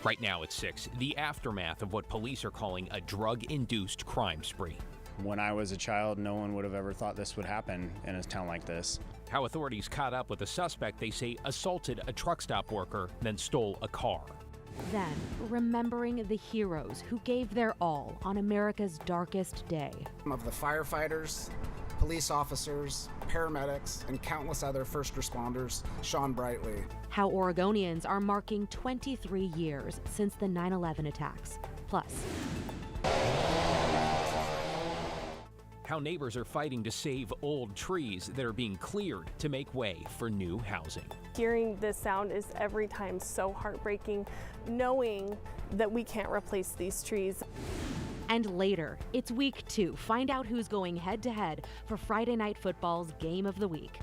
Right now at 6, the aftermath of what police are calling a drug-induced crime spree. When I was a child, no one would have ever thought this would happen in a town like this. How authorities caught up with a suspect they say assaulted a truck stop worker, then stole a car. Then, remembering the heroes who gave their all on America's darkest day. Of the firefighters, police officers, paramedics, and countless other first responders shone brightly. How Oregonians are marking 23 years since the 9/11 attacks. Plus, how neighbors are fighting to save old trees that are being cleared to make way for new housing. Hearing this sound is every time so heartbreaking, knowing that we can't replace these trees. And later, it's week 2. Find out who's going head-to-head for Friday Night Football's Game of the Week.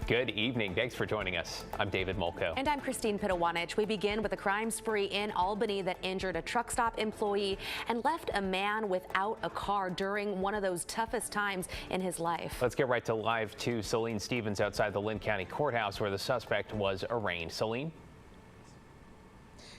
Good evening. Thanks for joining us. I'm David Molko. And I'm Christine Pitawanich. We begin with a crime spree in Albany that injured a truck stop employee and left a man without a car during one of those toughest times in his life. Let's get right to live to Celine Stevens outside the Lynn County Courthouse where the suspect was arraigned. Celine?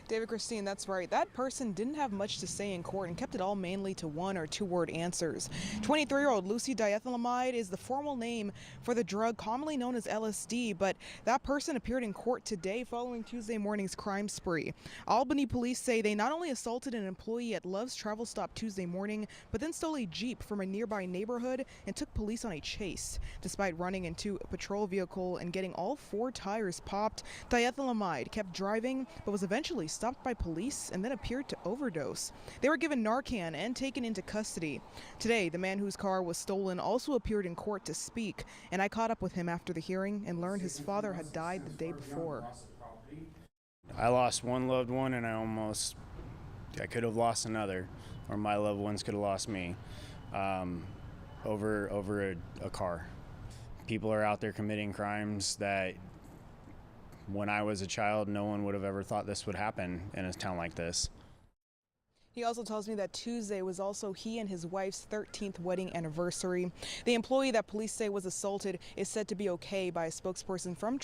David, Christine, that's right. That person didn't have much to say in court and kept it all mainly to one or two-word answers. 23-year-old Lucy diethylamide is the formal name for the drug commonly known as LSD, but that person appeared in court today following Tuesday morning's crime spree. Albany police say they not only assaulted an employee at Love's Travel Stop Tuesday morning, but then stole a Jeep from a nearby neighborhood and took police on a chase. Despite running into a patrol vehicle and getting all 4 tires popped, diethylamide kept driving but was eventually stopped by police and then appeared to overdose. They were given Narcan and taken into custody. Today, the man whose car was stolen also appeared in court to speak, and I caught up with him after the hearing and learned his father had died the day before. I lost one loved one and I could have lost another, or my loved ones could have lost me over a car. People are out there committing crimes that when I was a child, no one would have ever thought this would happen in a town like this. He also tells me that Tuesday was also he and his wife's 13th wedding anniversary. The employee that police say was assaulted is said to be okay by a spokesperson from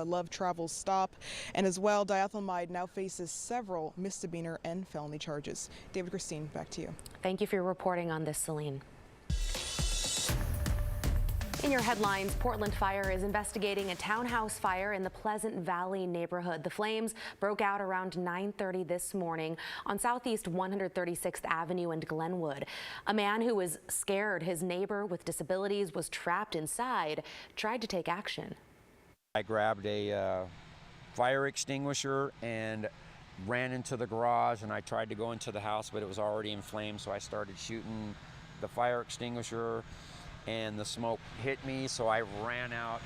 Love Travel Stop. And as well, diethylamide now faces several misdemeanor and felony charges. David, Christine, back to you. Thank you for your reporting on this, Celine. In your headlines, Portland Fire is investigating a townhouse fire in the Pleasant Valley neighborhood. The flames broke out around 9:30 this morning on Southeast 136th Avenue and Glenwood. A man who was scared his neighbor with disabilities was trapped inside tried to take action. I grabbed a fire extinguisher and ran into the garage, and I tried to go into the house, but it was already in flames, so I started shooting the fire extinguisher, and the smoke hit me, so I ran out.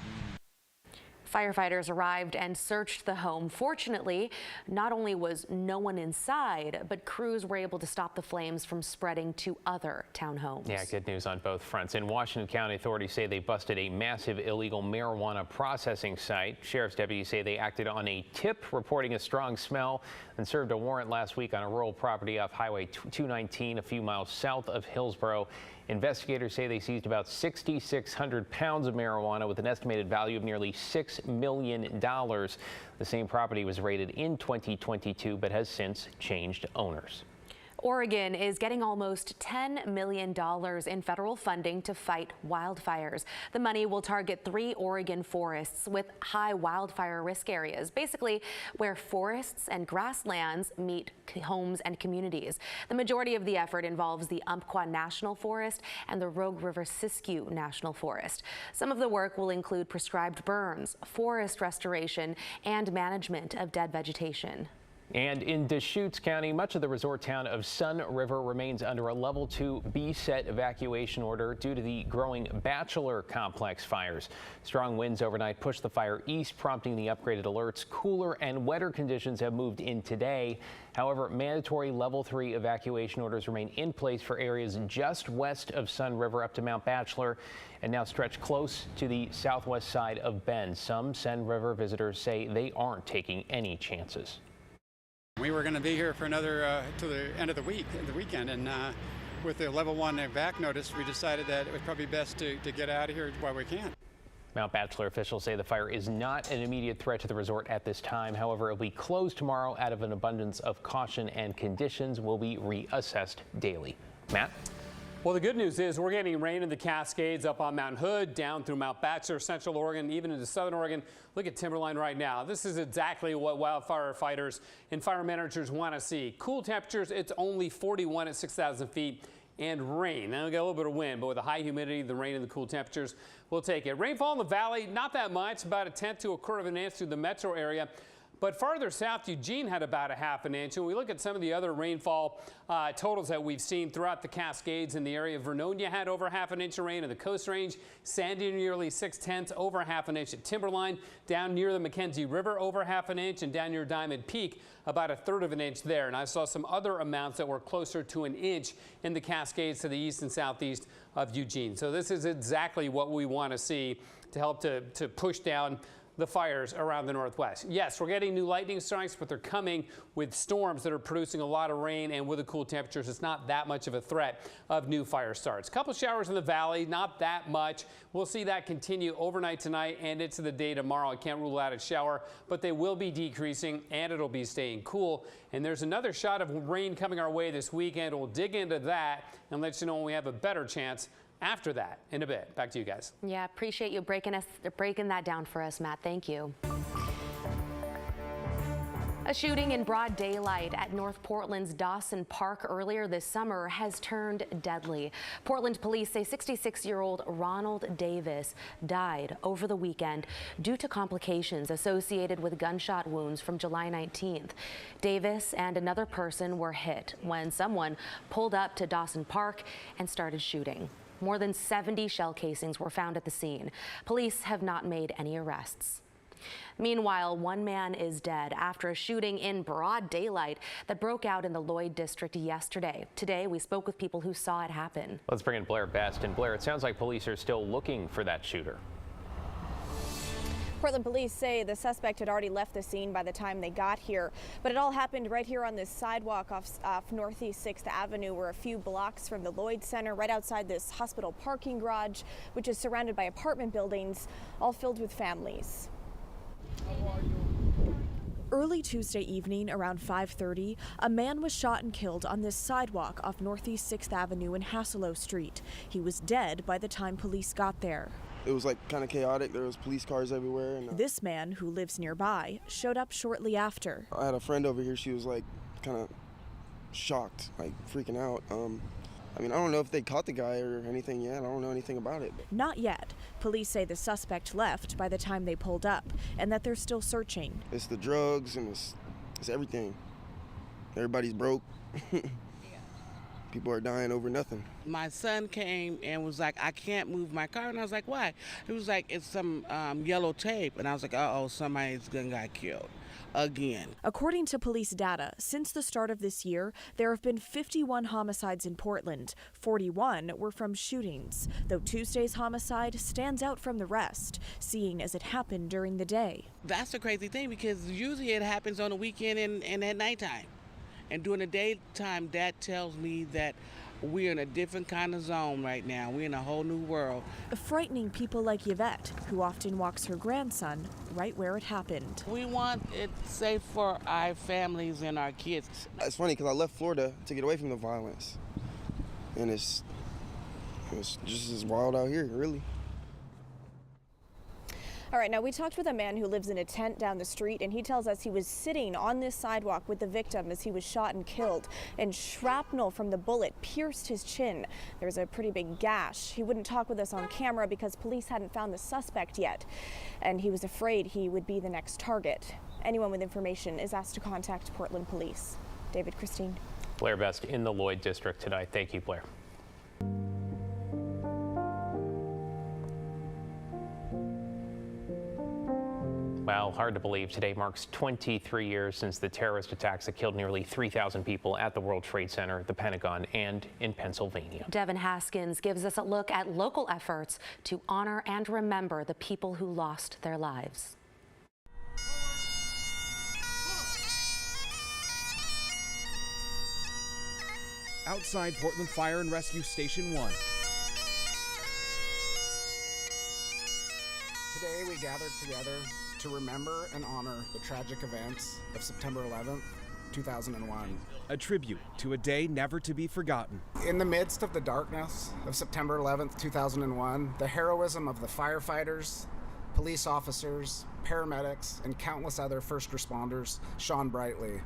Firefighters arrived and searched the home. Fortunately, not only was no one inside, but crews were able to stop the flames from spreading to other townhomes. Yeah, good news on both fronts. In Washington County, authorities say they busted a massive illegal marijuana processing site. Sheriff's deputies say they acted on a tip reporting a strong smell and served a warrant last week on a rural property off Highway 219 a few miles south of Hillsborough. Investigators say they seized about 6,600 pounds of marijuana with an estimated value of nearly $6 million. The same property was raided in 2022 but has since changed owners. Oregon is getting almost $10 million in federal funding to fight wildfires. The money will target 3 Oregon forests with high wildfire risk areas, basically where forests and grasslands meet homes and communities. The majority of the effort involves the Umpqua National Forest and the Rogue River Siskiyou National Forest. Some of the work will include prescribed burns, forest restoration, and management of dead vegetation. And in Deschutes County, much of the resort town of Sun River remains under a level 2 B-set evacuation order due to the growing Bachelor Complex fires. Strong winds overnight pushed the fire east, prompting the upgraded alerts. Cooler and wetter conditions have moved in today. However, mandatory level 3 evacuation orders remain in place for areas just west of Sun River up to Mount Bachelor and now stretch close to the southwest side of Bend. Some Sun River visitors say they aren't taking any chances. We were going to be here for another to the end of the weekend, and with the level 1 evac notice, we decided that it was probably best to get out of here while we can. Mount Bachelor officials say the fire is not an immediate threat to the resort at this time. However, it will be closed tomorrow out of an abundance of caution, and conditions will be reassessed daily. Matt? Well, the good news is we're getting rain in the Cascades, up on Mount Hood, down through Mount Bachelor, Central Oregon, even into Southern Oregon. Look at Timberline right now. This is exactly what wildfire fighters and fire managers want to see. Cool temperatures, it's only 41 at 6,000 feet. And rain. Now we got a little bit of wind, but with the high humidity, the rain and the cool temperatures, we'll take it. Rainfall in the valley, not that much, about a tenth to a quarter of an inch through the metro area. But farther south, Eugene had about a half an inch. And we look at some of the other rainfall totals that we've seen throughout the Cascades in the area. Vernonia had over half an inch of rain in the Coast Range. Sandy nearly 6/10, over half an inch at Timberline. Down near the Mackenzie River, over half an inch. And down near Diamond Peak, about a third of an inch there. And I saw some other amounts that were closer to an inch in the Cascades to the east and southeast of Eugene. So this is exactly what we want to see to help to push down the fires around the Northwest. Yes, we're getting new lightning strikes, but they're coming with storms that are producing a lot of rain, and with the cool temperatures, it's not that much of a threat of new fire starts. Couple showers in the valley, not that much. We'll see that continue overnight tonight and into the day tomorrow. I can't rule out a shower, but they will be decreasing and it'll be staying cool. And there's another shot of rain coming our way this weekend. We'll dig into that and let you know when we have a better chance after that in a bit. Back to you guys. Yeah, appreciate you breaking that down for us, Matt. Thank you. A shooting in broad daylight at North Portland's Dawson Park earlier this summer has turned deadly. Portland police say 66-year-old Ronald Davis died over the weekend due to complications associated with gunshot wounds from July 19th. Davis and another person were hit when someone pulled up to Dawson Park and started shooting. More than 70 shell casings were found at the scene. Police have not made any arrests. Meanwhile, one man is dead after a shooting in broad daylight that broke out in the Lloyd district yesterday. Today, we spoke with people who saw it happen. Let's bring in Blair Best. And Blair, it sounds like police are still looking for that shooter. Portland police say the suspect had already left the scene by the time they got here, but it all happened right here on this sidewalk off Northeast 6th Avenue. We're a few blocks from the Lloyd Center, right outside this hospital parking garage, which is surrounded by apartment buildings, all filled with families. Early Tuesday evening around 5:30, a man was shot and killed on this sidewalk off Northeast 6th Avenue and Hasselo Street. He was dead by the time police got there. It was like kind of chaotic. There was police cars everywhere. And this man, who lives nearby, showed up shortly after. I had a friend over here. She was like kind of shocked, like freaking out. I mean, I don't know if they caught the guy or anything yet. I don't know anything about it. Not yet. Police say the suspect left by the time they pulled up and that they're still searching. It's the drugs and it's everything. Everybody's broke. People are dying over nothing. My son came and was like, I can't move my car. And I was like, why? He was like, it's some yellow tape. And I was like, uh-oh, somebody's gonna get killed again. According to police data, since the start of this year, there have been 51 homicides in Portland. 41 were from shootings, though Tuesday's homicide stands out from the rest, seeing as it happened during the day. That's the crazy thing, because usually it happens on the weekend and at nighttime. And during the daytime, that tells me that we're in a different kind of zone right now. We're in a whole new world. Frightening people like Yvette, who often walks her grandson right where it happened. We want it safe for our families and our kids. It's funny because I left Florida to get away from the violence. And it's just as wild out here, really. All right, now we talked with a man who lives in a tent down the street, and he tells us he was sitting on this sidewalk with the victim as he was shot and killed, and shrapnel from the bullet pierced his chin. There's a pretty big gash. He wouldn't talk with us on camera because police hadn't found the suspect yet, and he was afraid he would be the next target. Anyone with information is asked to contact Portland Police. David, Christine. Blair Best in the Lloyd district tonight. Thank you, Blair. Well, hard to believe today marks 23 years since the terrorist attacks that killed nearly 3,000 people at the World Trade Center, the Pentagon, and in Pennsylvania. Devin Haskins gives us a look at local efforts to honor and remember the people who lost their lives. Outside Portland Fire and Rescue Station 1. Today we gathered together to remember and honor the tragic events of September 11th, 2001. A tribute to a day never to be forgotten. In the midst of the darkness of September 11th, 2001, the heroism of the firefighters, police officers, paramedics, and countless other first responders shone brightly.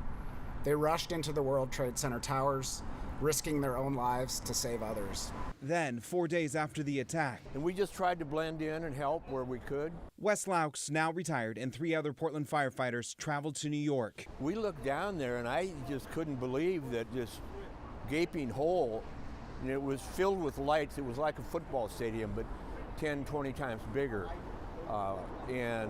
They rushed into the World Trade Center towers, risking their own lives to save others. Then, 4 days after the attack, and we just tried to blend in and help where we could. Wes Laux, now retired, and 3 other Portland firefighters traveled to New York. We looked down there and I just couldn't believe that this gaping hole, and it was filled with lights. It was like a football stadium, but 10, 20 times bigger, and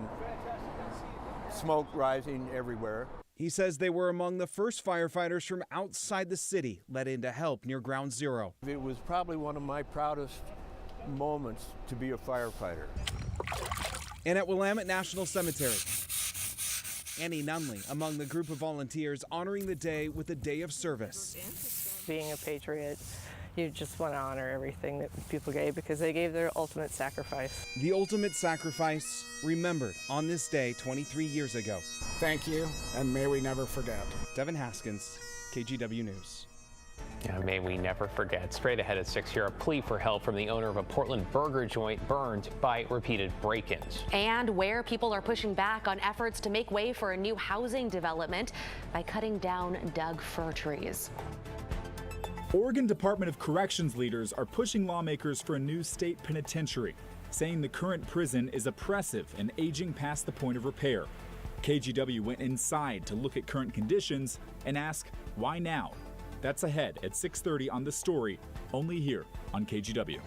smoke rising everywhere. He says they were among the first firefighters from outside the city let in to help near Ground Zero. It was probably one of my proudest moments to be a firefighter. And at Willamette National Cemetery, Annie Nunley among the group of volunteers honoring the day with a day of service. Being a patriot, you just want to honor everything that people gave because they gave their ultimate sacrifice. The ultimate sacrifice remembered on this day 23 years ago. Thank you, and may we never forget. Devin Haskins, KGW News. Yeah, may we never forget. Straight ahead at 6 here, a plea for help from the owner of a Portland burger joint burned by repeated break-ins. And where people are pushing back on efforts to make way for a new housing development by cutting down Doug fir trees. Oregon Department of Corrections leaders are pushing lawmakers for a new state penitentiary, saying the current prison is oppressive and aging past the point of repair. KGW went inside to look at current conditions and ask, why now? That's ahead at 6:30 on The Story, only here on KGW.